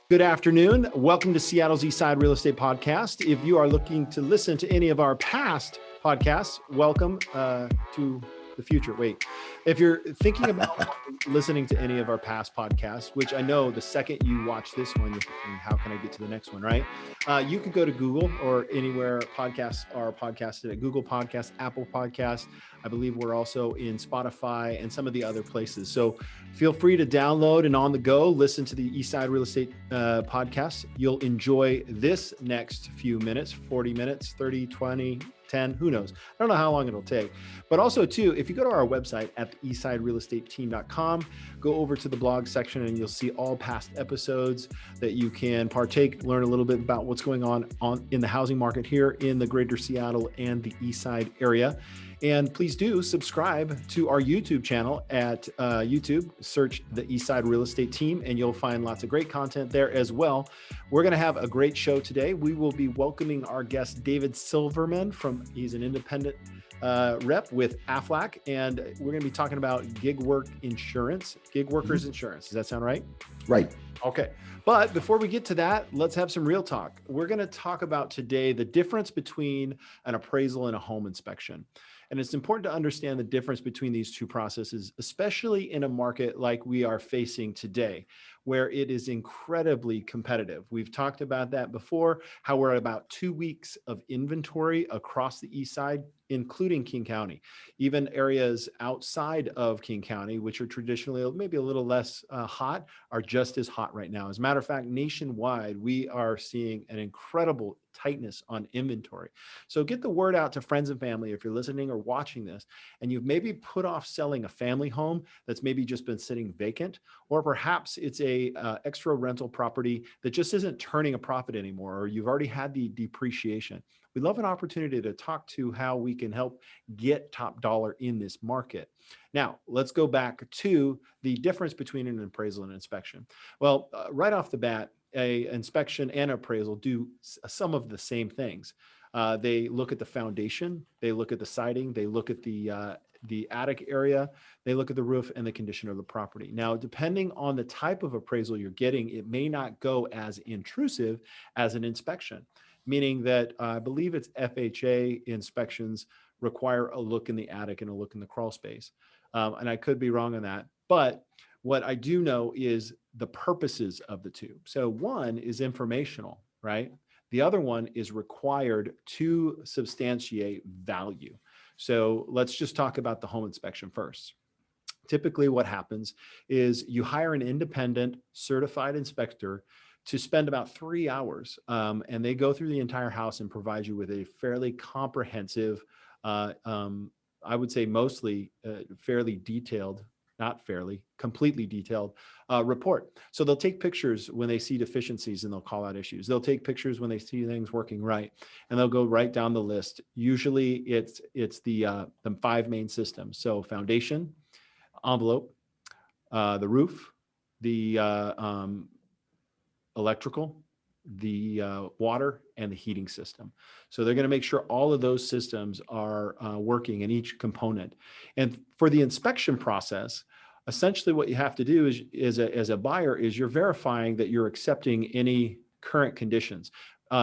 Good afternoon. Welcome to Seattle's Eastside Real Estate Podcast. If you are looking to listen to any of our past podcasts, welcome to the future. Wait, if you're thinking about listening to any of our past podcasts, which I know the second you watch this one, you're thinking, how can I get to the next one, right? You can go to Google or anywhere podcasts are podcasted at Google Podcasts, Apple Podcasts. I believe we're also in Spotify and some of the other places. So feel free to download and on the go, listen to the Eastside Real Estate podcast. You'll enjoy this next few minutes, 40 minutes, 30, 20, 10, who knows? I don't know how long it'll take. But also too, if you go to our website at eastsiderealestateteam.com, go over to the blog section and you'll see all past episodes that you can partake, learn a little bit about what's going on in the housing market here in the greater Seattle and the Eastside area. And please do subscribe to our YouTube channel at YouTube. Search the Eastside Real Estate Team, and you'll find lots of great content there as well. We're going to have a great show today. We will be welcoming our guest, David Silverman, he's an independent rep with Aflac, and we're going to be talking about gig workers insurance. Does that sound right? Right. Okay. But before we get to that, let's have some real talk. We're going to talk about today the difference between an appraisal and a home inspection. And it's important to understand the difference between these two processes, especially in a market like we are facing today, where it is incredibly competitive. We've talked about that before, how we're at about 2 weeks of inventory across the east side, including King County. Even areas outside of King County, which are traditionally maybe a little less hot, are just as hot right now. As a matter of fact, nationwide, we are seeing an incredible tightness on inventory. So get the word out to friends and family if you're listening or watching this, and you've maybe put off selling a family home that's maybe just been sitting vacant, or perhaps it's a extra rental property that just isn't turning a profit anymore, or you've already had the depreciation. We'd love an opportunity to talk to how we can help get top dollar in this market. Now, let's go back to the difference between an appraisal and an inspection. Well, right off the bat, an inspection and appraisal do some of the same things. They look at the foundation, they look at the siding, they look at the attic area, they look at the roof and the condition of the property. Now, depending on the type of appraisal you're getting, it may not go as intrusive as an inspection, meaning that I believe it's FHA inspections require a look in the attic and a look in the crawl space. And I could be wrong on that, but what I do know is the purposes of the two. So one is informational, right? The other one is required to substantiate value. So let's just talk about the home inspection first. Typically what happens is you hire an independent certified inspector to spend about 3 hours, and they go through the entire house and provide you with a fairly comprehensive, I would say mostly fairly detailed, not fairly, completely detailed report. So they'll take pictures when they see deficiencies and they'll call out issues. They'll take pictures when they see things working right, and they'll go right down the list. Usually it's the 5 main systems. So foundation, envelope, the roof, the electrical, the water, and the heating system. So they're going to make sure all of those systems are working in each component. And for the inspection process, essentially what you have to do is as a buyer is you're verifying that you're accepting any current conditions.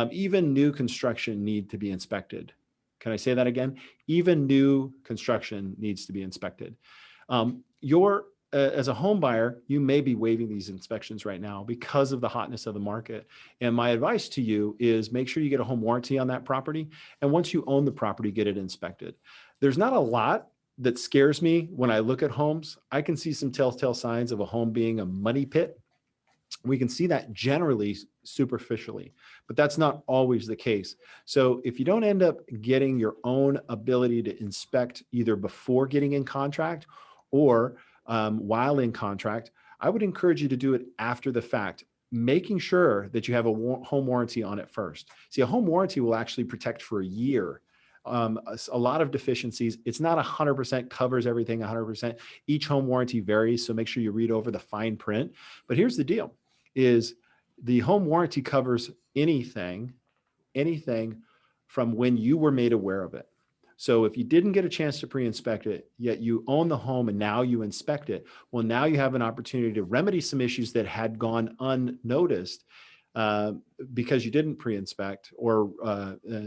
Even new construction need to be inspected. Can I say that again? Even new construction needs to be inspected. As a home buyer, you may be waiving these inspections right now because of the hotness of the market. And my advice to you is make sure you get a home warranty on that property. And once you own the property, get it inspected. There's not a lot that scares me when I look at homes. I can see some telltale signs of a home being a money pit. We can see that generally superficially, but that's not always the case. So if you don't end up getting your own ability to inspect either before getting in contract or while in contract, I would encourage you to do it after the fact, making sure that you have a home warranty on it first. See, a home warranty will actually protect for a year. A lot of deficiencies. It's not 100% covers everything 100%. Each home warranty varies, so make sure you read over the fine print. But here's the deal, is the home warranty covers anything from when you were made aware of it. So if you didn't get a chance to pre-inspect it, yet you own the home and now you inspect it, well, now you have an opportunity to remedy some issues that had gone unnoticed uh, because you didn't pre-inspect or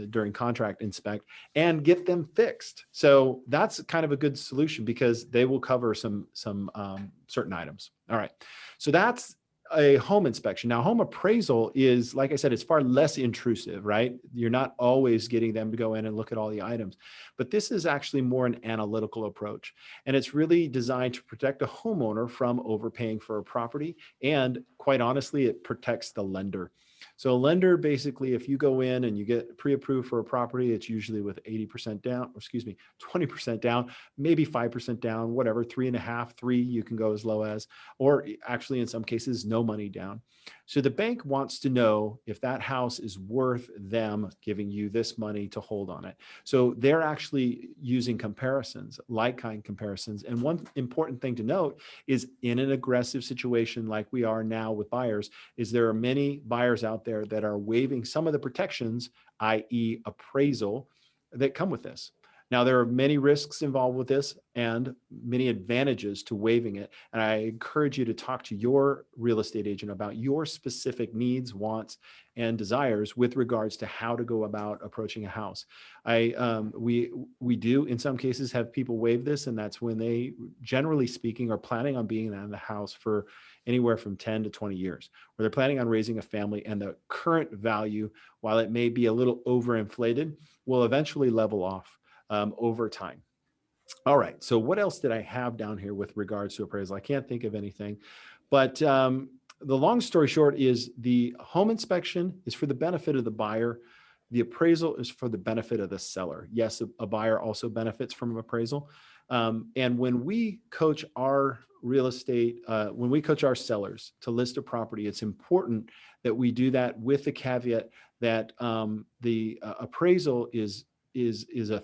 during contract inspect, and get them fixed. So that's kind of a good solution because they will cover some certain items. All right. So that's a home inspection. Now, home appraisal is, like I said, it's far less intrusive, right? You're not always getting them to go in and look at all the items, but this is actually more an analytical approach. And it's really designed to protect a homeowner from overpaying for a property. And quite honestly, it protects the lender. So a lender, basically, if you go in and you get pre-approved for a property, it's usually with 80% down, or excuse me, 20% down, maybe 5% down, whatever, 3.5, 3, you can go as low as, or actually in some cases, no money down. So the bank wants to know if that house is worth them giving you this money to hold on it. So they're actually using comparisons, like-kind comparisons. And one important thing to note is, in an aggressive situation like we are now with buyers, is there are many buyers out there that are waiving some of the protections, i.e. appraisal, that come with this. Now, there are many risks involved with this and many advantages to waiving it. And I encourage you to talk to your real estate agent about your specific needs, wants, and desires with regards to how to go about approaching a house. We do in some cases have people waive this, and that's when they, generally speaking, are planning on being in the house for anywhere from 10 to 20 years, where they're planning on raising a family, and the current value, while it may be a little overinflated, will eventually level off over time. All right. So what else did I have down here with regards to appraisal? I can't think of anything, but the long story short is the home inspection is for the benefit of the buyer. The appraisal is for the benefit of the seller. Yes, a buyer also benefits from an appraisal. And when we coach our real estate, when we coach our sellers to list a property, it's important that we do that with the caveat that the appraisal is a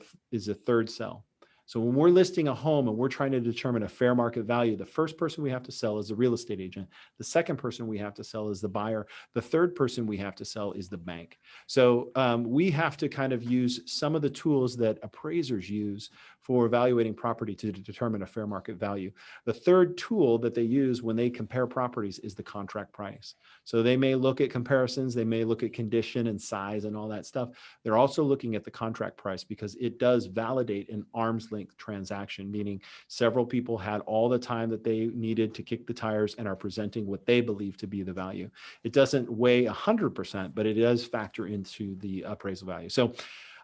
third sell. So when we're listing a home and we're trying to determine a fair market value, the first person we have to sell is the real estate agent. The second person we have to sell is the buyer. The third person we have to sell is the bank. So we have to kind of use some of the tools that appraisers use for evaluating property to determine a fair market value. The third tool that they use when they compare properties is the contract price. So they may look at comparisons, they may look at condition and size and all that stuff. They're also looking at the contract price because it does validate an arm's length transaction, meaning several people had all the time that they needed to kick the tires and are presenting what they believe to be the value. It doesn't weigh 100%, but it does factor into the appraisal value. So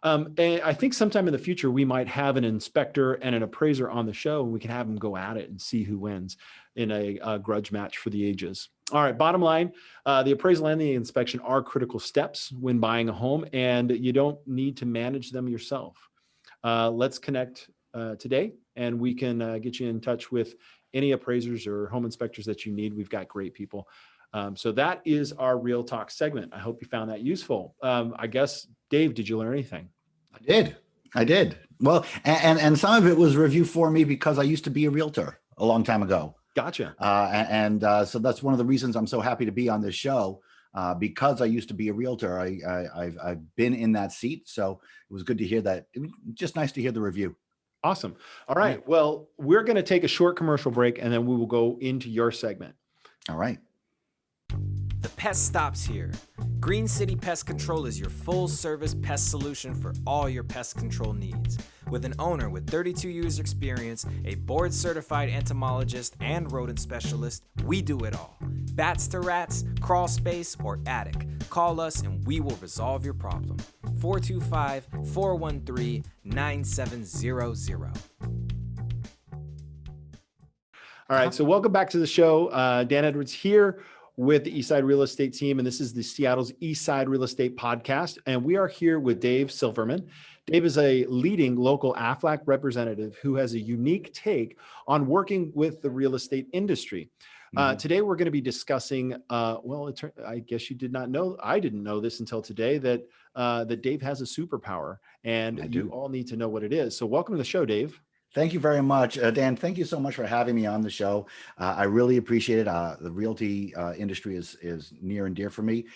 and I think sometime in the future, we might have an inspector and an appraiser on the show, and we can have them go at it and see who wins in a grudge match for the ages. All right, bottom line, the appraisal and the inspection are critical steps when buying a home, and you don't need to manage them yourself. Let's connect today, and we can get you in touch with any appraisers or home inspectors that you need. We've got great people. So that is our Real Talk segment. I hope you found that useful. I guess, Dave, did you learn anything? I did. Well, and some of it was review for me because I used to be a realtor a long time ago. Gotcha. So that's one of the reasons I'm so happy to be on this show, because I used to be a realtor. I've been in that seat. So it was good to hear that. It was just nice to hear the review. Awesome. All right. Well, we're going to take a short commercial break, and then we will go into your segment. All right. The pest stops here. Green City Pest Control is your full-service pest solution for all your pest control needs. With an owner with 32 years experience, a board-certified entomologist, and rodent specialist, we do it all. Bats to rats, crawl space, or attic. Call us and we will resolve your problem. 425-413-9700. All right. So welcome back to the show. Dan Edwards here with the Eastside Real Estate team. And this is the Seattle's Eastside Real Estate Podcast. And we are here with Dave Silverman. Dave is a leading local AFLAC representative who has a unique take on working with the real estate industry. Today, we're going to be discussing, I guess you did not know, I didn't know this until today, that Dave has a superpower, and you all need to know what it is. So welcome to the show, Dave. Thank you very much, Dan. Thank you so much for having me on the show. I really appreciate it. The realty industry is near and dear for me.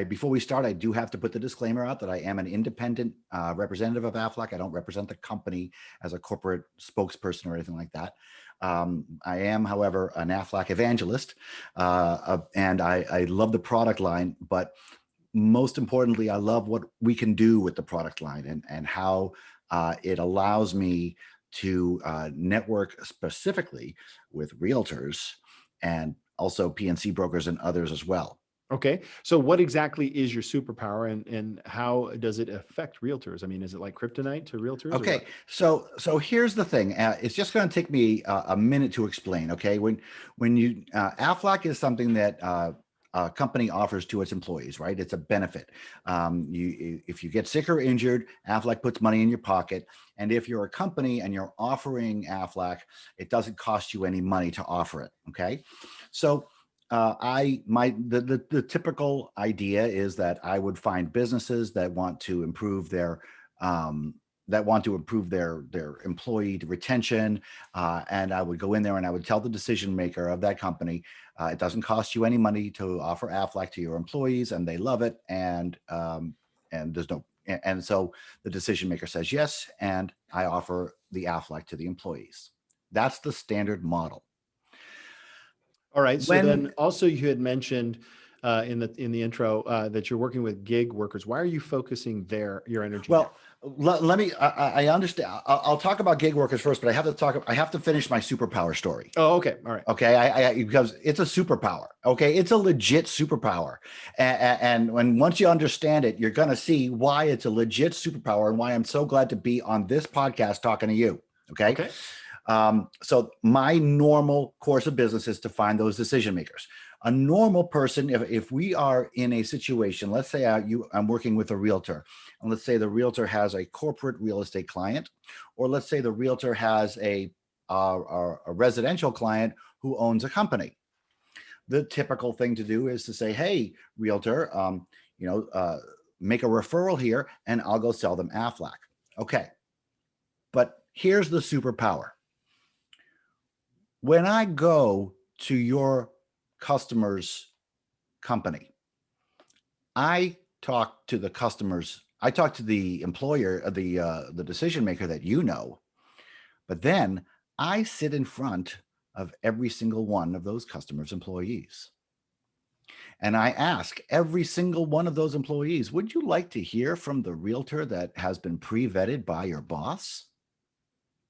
Before we start, I do have to put the disclaimer out that I am an independent representative of Aflac. I don't represent the company as a corporate spokesperson or anything like that. I am, however, an Aflac evangelist, and I love the product line, but most importantly, I love what we can do with the product line and how it allows me to network specifically with realtors and also PNC brokers and others as well. Okay. So what exactly is your superpower and how does it affect realtors? I mean, is it like kryptonite to realtors? Okay. So here's the thing. It's just going to take me a minute to explain. Okay. When you Aflac is something that a company offers to its employees, right? It's a benefit. If you get sick or injured, Aflac puts money in your pocket. And if you're a company and you're offering Aflac, it doesn't cost you any money to offer it. Okay. So the typical idea is that I would find businesses that want to improve their employee retention, and I would go in there and I would tell the decision maker of that company, it doesn't cost you any money to offer Aflac to your employees, and they love it, and so the decision maker says yes, and I offer the Aflac to the employees. That's the standard model. All right. So then also you had mentioned in the intro that you're working with gig workers. Why are you focusing your energy? Well, let me. I understand. I'll talk about gig workers first, but I have to finish my superpower story. Oh, okay. All right. Okay. Because it's a superpower. Okay. It's a legit superpower. And once you understand it, you're going to see why it's a legit superpower and why I'm so glad to be on this podcast talking to you. Okay. Okay. So my normal course of business is to find those decision makers. A normal person, if we are in a situation, let's say I'm working with a realtor, and let's say the realtor has a corporate real estate client, or let's say the realtor has a residential client who owns a company. The typical thing to do is to say, hey, realtor, make a referral here and I'll go sell them Aflac. Okay. But here's the superpower. When I go to your customer's company, I talk to the customers, I talk to the employer, the decision maker that you know, but then I sit in front of every single one of those customers' employees. And I ask every single one of those employees, would you like to hear from the realtor that has been pre-vetted by your boss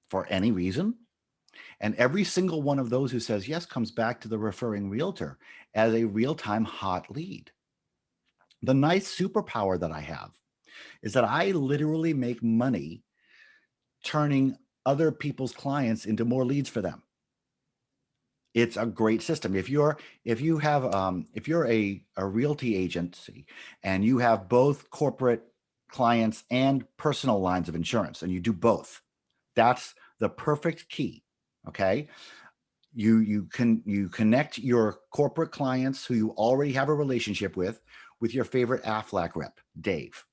for any reason? And every single one of those who says yes comes back to the referring realtor as a real-time hot lead. The nice superpower that I have is that I literally make money turning other people's clients into more leads for them. It's a great system. If you're a realty agency and you have both corporate clients and personal lines of insurance, and you do both, that's the perfect key. Okay. You connect your corporate clients who you already have a relationship with your favorite Aflac rep, Dave.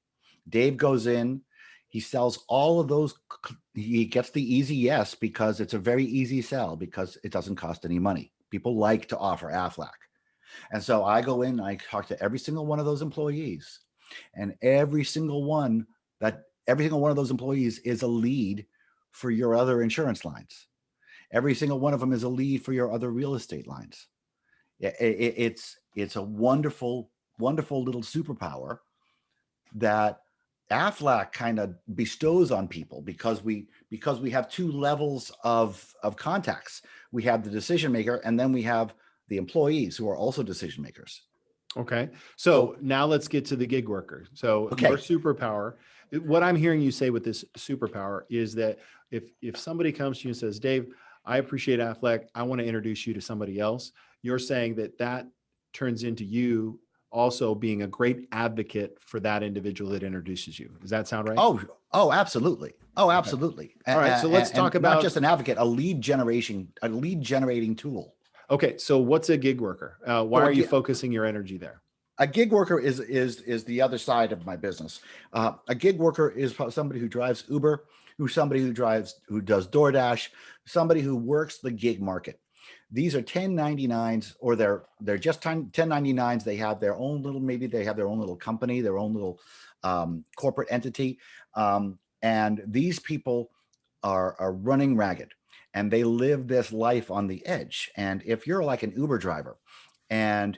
Dave goes in, he sells all of those. He gets the easy yes, because it's a very easy sell because it doesn't cost any money. People like to offer Aflac. And so I go in, I talk to every single one of those employees, and every single one of those employees is a lead for your other insurance lines. Every single one of them is a lead for your other real estate lines. It's a wonderful, wonderful little superpower that Aflac kind of bestows on people because we have two levels of contacts. We have the decision maker, and then we have the employees who are also decision makers. Okay. So now let's get to the gig worker. So your superpower, what I'm hearing you say with this superpower is that if somebody comes to you and says, Dave, I appreciate Aflac, I want to introduce you to somebody else, you're saying that turns into you also being a great advocate for that individual that introduces you. Does that sound right? Oh, absolutely. Oh, absolutely. Okay. All right. So let's talk about not just an advocate, a lead generating tool. Okay. So what's a gig worker? Why are you focusing your energy there? A gig worker is the other side of my business. A gig worker is somebody who drives Uber, somebody who does DoorDash, somebody who works the gig market. These are 1099s, or they're just 1099s. They have their own little, maybe they have their own little company, their own little corporate entity. And these people are running ragged, and they live this life on the edge. And if you're like an Uber driver and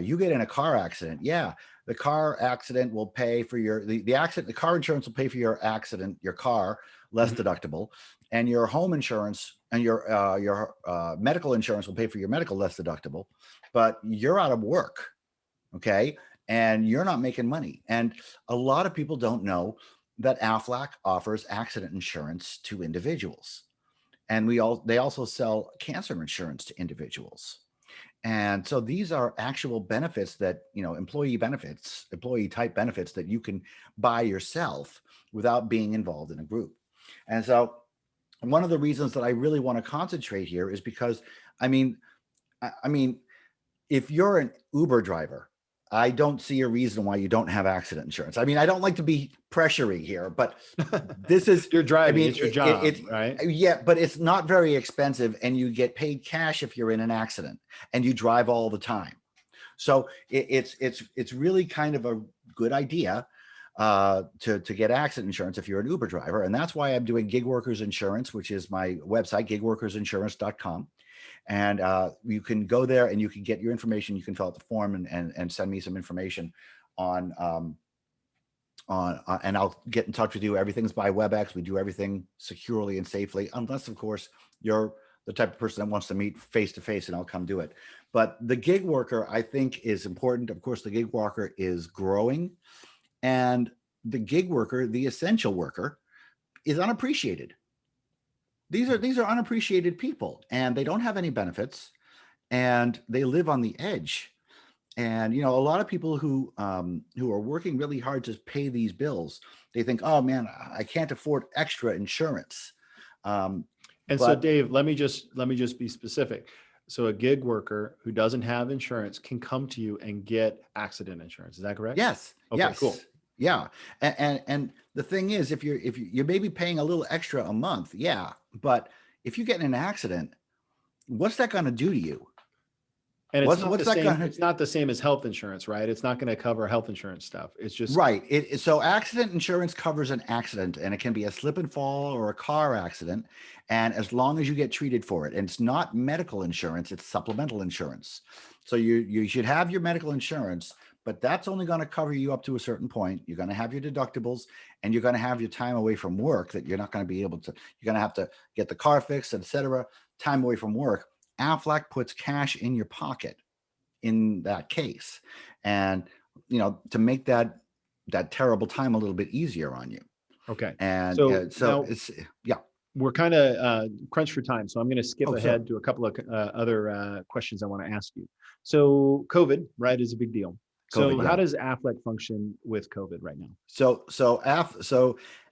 you get in a car accident, the car accident will pay for the accident. The car insurance will pay for your accident, your car, less deductible, and your home insurance and your medical insurance will pay for your medical, less deductible. But you're out of work, okay, and you're not making money. And a lot of people don't know that Aflac offers accident insurance to individuals, and they also sell cancer insurance to individuals. And so these are actual benefits that, employee type benefits that you can buy yourself without being involved in a group. And so one of the reasons that I really want to concentrate here is because, I mean, if you're an Uber driver, I don't see a reason why you don't have accident insurance. I mean, I don't like to be pressuring here, but this is you're driving. It's your job, right? Yeah, but it's not very expensive, and you get paid cash if you're in an accident, and you drive all the time. So it's really kind of a good idea to get accident insurance if you're an Uber driver, and that's why I'm doing Gig Workers Insurance, which is my website, gigworkersinsurance.com. And you can go there and you can get your information. You can fill out the form and send me some information on and I'll get in touch with you. Everything's by WebEx. We do everything securely and safely, unless of course you're the type of person that wants to meet face to face, and I'll come do it. But the gig worker, I think, is important. Of course, the gig worker is growing, and the gig worker, the essential worker, is unappreciated. These are unappreciated people, and they don't have any benefits, and they live on the edge. And a lot of people who are working really hard to pay these bills, they think, oh man, I can't afford extra insurance. So Dave, let me just be specific. So a gig worker who doesn't have insurance can come to you and get accident insurance. Is that correct? Yes. Okay, yes. Cool. Yeah. And the thing is, if you're maybe paying a little extra a month, but if you get in an accident, what's that going to do to you? And it's not the same as health insurance, right? It's not going to cover health insurance stuff. It's just right. So accident insurance covers an accident, and it can be a slip and fall or a car accident. And as long as you get treated for it, and it's not medical insurance, it's supplemental insurance. So you should have your medical insurance, but that's only going to cover you up to a certain point. You're going to have your deductibles, and you're going to have your time away from work that you're not going to be able to. You're going to have to get the car fixed, etc. Time away from work. Aflac puts cash in your pocket in that case, and to make that terrible time a little bit easier on you. Okay. And so it's we're kind of crunched for time, so I'm going to skip ahead sure. to a couple of other questions I want to ask you. So COVID, right, is a big deal. How does Aflac function with COVID right now? So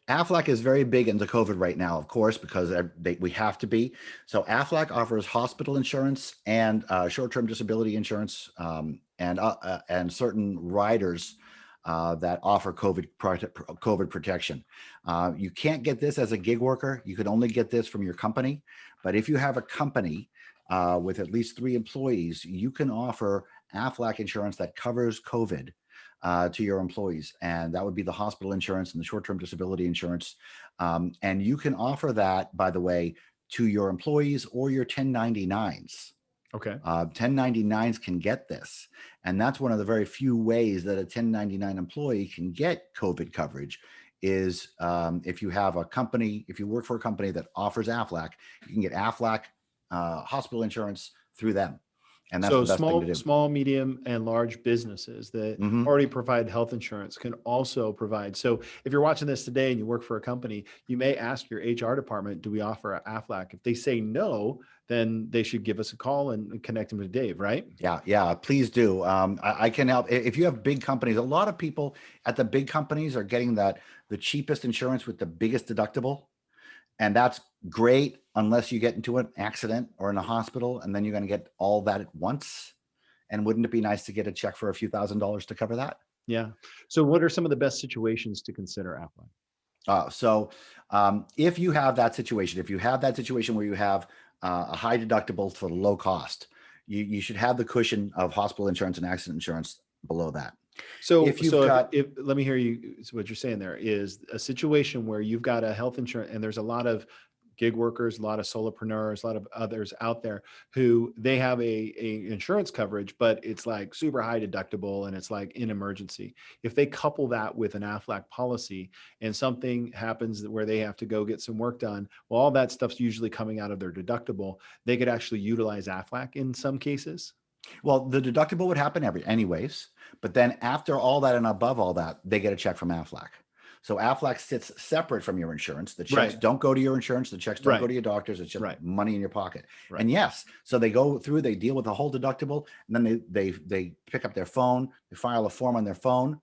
Aflac is very big into COVID right now, of course, because we have to be. So Aflac offers hospital insurance and short-term disability insurance and certain riders that offer COVID protection. You can't get this as a gig worker. You can only get this from your company. But if you have a company with at least 3 employees, you can offer Aflac insurance that covers COVID to your employees, and that would be the hospital insurance and the short-term disability insurance. And you can offer that, by the way, to your employees or your 1099s. Okay. 1099s can get this, and that's one of the very few ways that a 1099 employee can get COVID coverage is if you have a company, if you work for a company that offers Aflac, you can get Aflac hospital insurance through them. And that's the best thing to do. Small, medium, and large businesses that already provide health insurance can also provide. So if you're watching this today and you work for a company, you may ask your HR department, do we offer Aflac? If they say no, then they should give us a call and connect them to Dave, right? Yeah, please do. I can help. If you have big companies, a lot of people at the big companies are getting the cheapest insurance with the biggest deductible. And that's great unless you get into an accident or in a hospital, and then you're going to get all that at once. And wouldn't it be nice to get a check for a few $1,000s to cover that? Yeah. So what are some of the best situations to consider Aflac? If you have that situation, where you have a high deductible for low cost, you should have the cushion of hospital insurance and accident insurance below that. So, If you've got, if let me hear you. So what you're saying there is a situation where you've got a health insurance, and there's a lot of gig workers, a lot of solopreneurs, a lot of others out there who they have a insurance coverage, but it's like super high deductible and it's like in emergency. If they couple that with an Aflac policy and something happens where they have to go get some work done, well, all that stuff's usually coming out of their deductible. They could actually utilize Aflac in some cases. well, the deductible would happen anyways, but then after all that and above all that, they get a check from Aflac. So Aflac sits separate from your insurance. The checks Right. don't go to your insurance. The checks don't Right. go to your doctors. It's just Right. money in your pocket. Right. And yes, so they go through, they deal with the whole deductible, and then they pick up their phone, they file a form on their phone,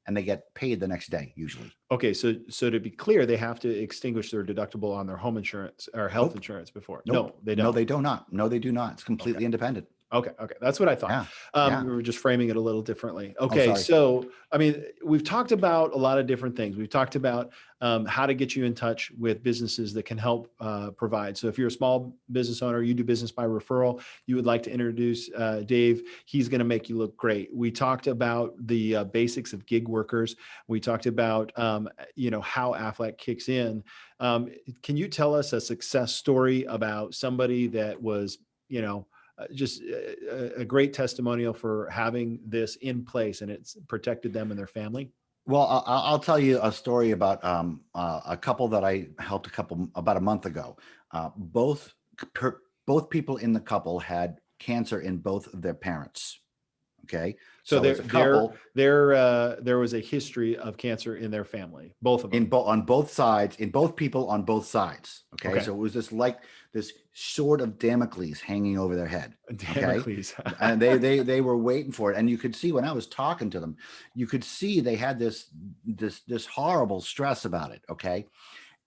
and they get paid the next day usually. Okay, so to be clear, they have to extinguish their deductible on their home insurance or health Nope. insurance before. Nope. No, they don't. No, they do not. No, they do not. It's completely independent. Okay, that's what I thought. Yeah. Yeah. We were just framing it a little differently. Okay, sorry. so I mean, we've talked about a lot of different things. We've talked about how to get you in touch with businesses that can help provide. So if you're a small business owner, you do business by referral, you would like to introduce Dave, he's going to make you look great. We talked about the basics of gig workers. We talked about how Aflac kicks in. Can you tell us a success story about somebody that was, just a great testimonial for having this in place and it's protected them and their family? Well, I'll tell you a story about a couple that I helped about a month ago. Both people in the couple had cancer in both of their parents. Okay, So it's a couple there was a history of cancer in their family, both of them. on both sides, in both people on both sides. Okay, Okay. so it was just like this sword of Damocles hanging over their head. Damocles. And they were waiting for it, and you could see when I was talking to them, you could see they had this horrible stress about it. Okay,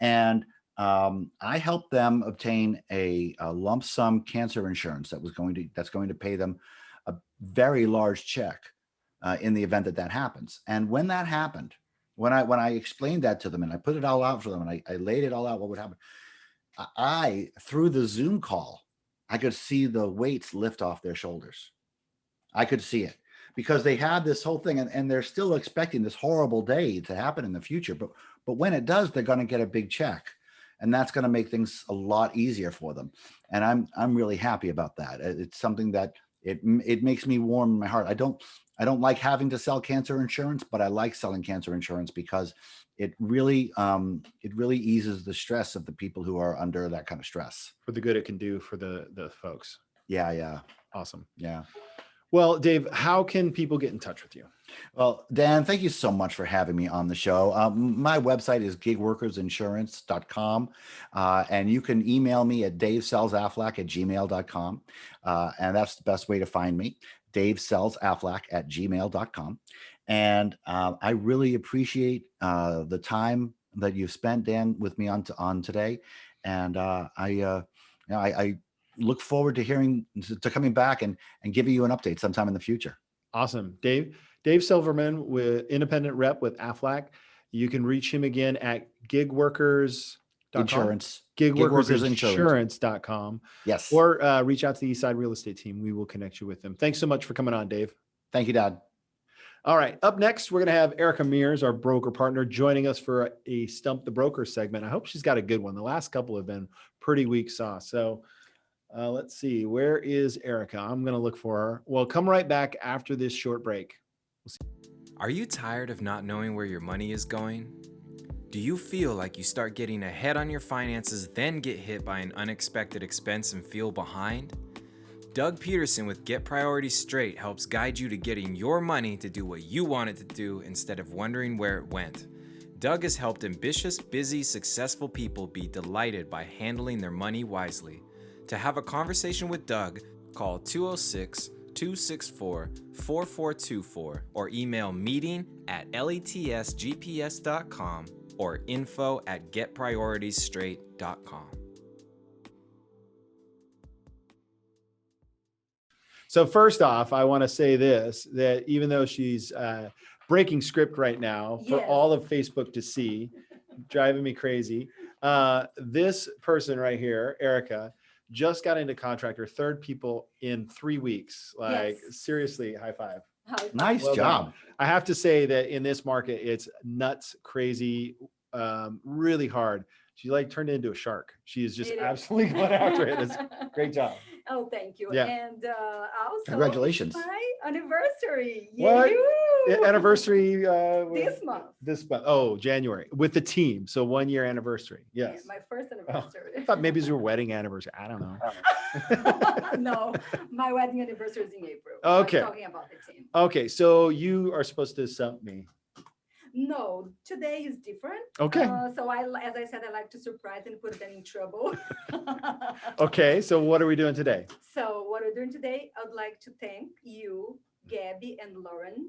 and I helped them obtain a lump sum cancer insurance that's going to pay them a very large check in the event that happens. And when that happened, when I explained that to them and I put it all out for them and I laid it all out, what would happen? I through the Zoom call, I could see the weights lift off their shoulders. I could see it because they had this whole thing and they're still expecting this horrible day to happen in the future. But when it does, they're going to get a big check. And that's going to make things a lot easier for them. And I'm really happy about that. It's something that it makes me warm in my heart. I don't like having to sell cancer insurance, but I like selling cancer insurance because it really eases the stress of the people who are under that kind of stress. For the good it can do for the folks. Yeah. Awesome. Yeah. Well, Dave, how can people get in touch with you? Well, Dan, thank you so much for having me on the show. My website is gigworkersinsurance.com. And you can email me at davesellsaflac@gmail.com. And that's the best way to find me, davesellsaflac@gmail.com. And I really appreciate the time that you've spent, Dan, with me on today. And I look forward to coming back and giving you an update sometime in the future. Awesome. Dave Silverman, with independent rep with Aflac. You can reach him again at gigworkers.com. Insurance. Gigworkersinsurance.com. Yes. Or reach out to the Eastside Real Estate team. We will connect you with them. Thanks so much for coming on, Dave. Thank you, Dad. All right. Up next, we're going to have Erica Mears, our broker partner, joining us for a Stump the Broker segment. I hope she's got a good one. The last couple have been pretty weak sauce. So let's see. Where is Erica? I'm going to look for her. Well, come right back after this short break. Are you tired of not knowing where your money is going? Do you feel like you start getting ahead on your finances, then get hit by an unexpected expense and feel behind? Doug Peterson with Get Priorities Straight helps guide you to getting your money to do what you want it to do instead of wondering where it went. Doug has helped ambitious, busy, successful people be delighted by handling their money wisely. To have a conversation with Doug, call 206-264-4424 or email meeting@letsgps.com or info@getprioritiesstraight.com. So first off, I want to say this, that even though she's breaking script right now for Yes. all of Facebook to see, driving me crazy. This person right here, Erica, just got into contract, her third people in 3 weeks. Like seriously, high five. Nice Well job. done. I have to say that in this market, it's nuts, crazy, really hard. She like turned into a shark. She is just absolutely going after it. It's great job. Oh, thank you. Yeah. And also, Congratulations. my anniversary. What? Yay-oo! Anniversary This month. This month. Oh, January with the team. So 1 year anniversary. Yeah, Yes. my first anniversary. I thought maybe it was your wedding anniversary. I don't know. No, my wedding anniversary is in April. Okay. I'm talking about the team. Okay, so you are supposed to stump me. No, today is different. Okay. So as I said, I like to surprise and put them in trouble. Okay, so what are we doing today? So what we're doing today, I'd like to thank you, Gabby and Lauren,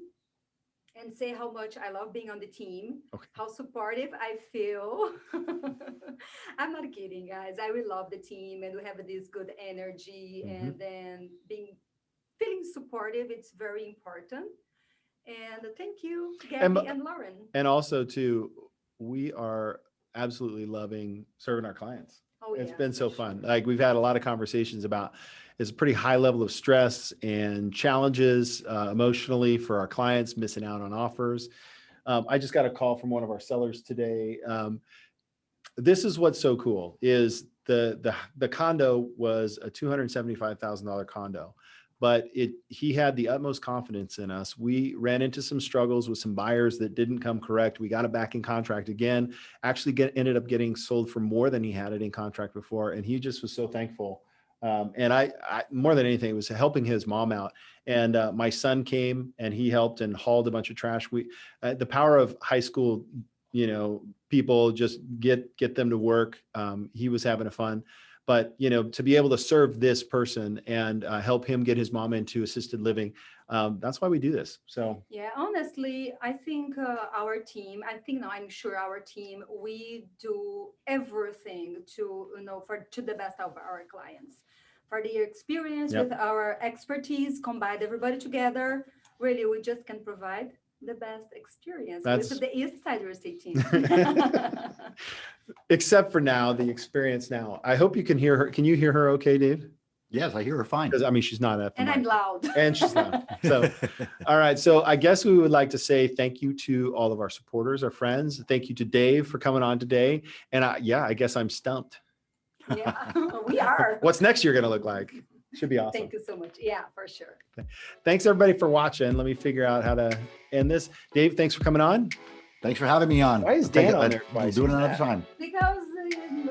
and say how much I love being on the team, how supportive I feel. I'm not kidding, guys. I really love the team and we have this good energy and then feeling supportive, it's very important. And thank you, Gabby and Lauren. And also too, we are absolutely loving serving our clients. Oh, It's yeah, been so for fun. sure. Like we've had a lot of conversations about it's a pretty high level of stress and challenges emotionally for our clients missing out on offers. I just got a call from one of our sellers today. This is what's so cool is the condo was a $275,000 condo, but he had the utmost confidence in us. We ran into some struggles with some buyers that didn't come correct. We got it back in contract again, actually ended up getting sold for more than he had it in contract before. And he just was so thankful. And I more than anything, it was helping his mom out. And my son came and he helped and hauled a bunch of trash. The power of high school, people, just get them to work. He was having a fun. But, to be able to serve this person and help him get his mom into assisted living, that's why we do this. So, yeah, honestly, I think our team, I'm sure our team, we do everything to the best of our clients. For the experience with our expertise, combine everybody together, really, we just can provide the best experience with the Eastside Real Estate team. Except for now, the experience now. I hope you can hear her. Can you hear her okay, Dave? Yes, I hear her fine. Because she's not at the And mic. I'm loud. And she's loud. So, all right. So I guess we would like to say thank you to all of our supporters, our friends. Thank you to Dave for coming on today. And I guess I'm stumped. Yeah, we are. What's next year going to look like? Should be awesome. Thank you so much. Yeah, for sure. Thanks everybody for watching. Let me figure out how to end this. Dave, thanks for coming on. Thanks for having me on. Why is Dan on there We'll twice? do it Who's another that? time. Because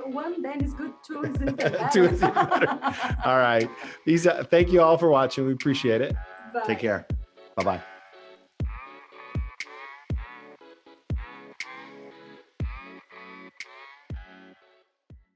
one then is good, two is even better. Two is even better. All right. Thank you all for watching. We appreciate it. Bye. Take care. Bye-bye.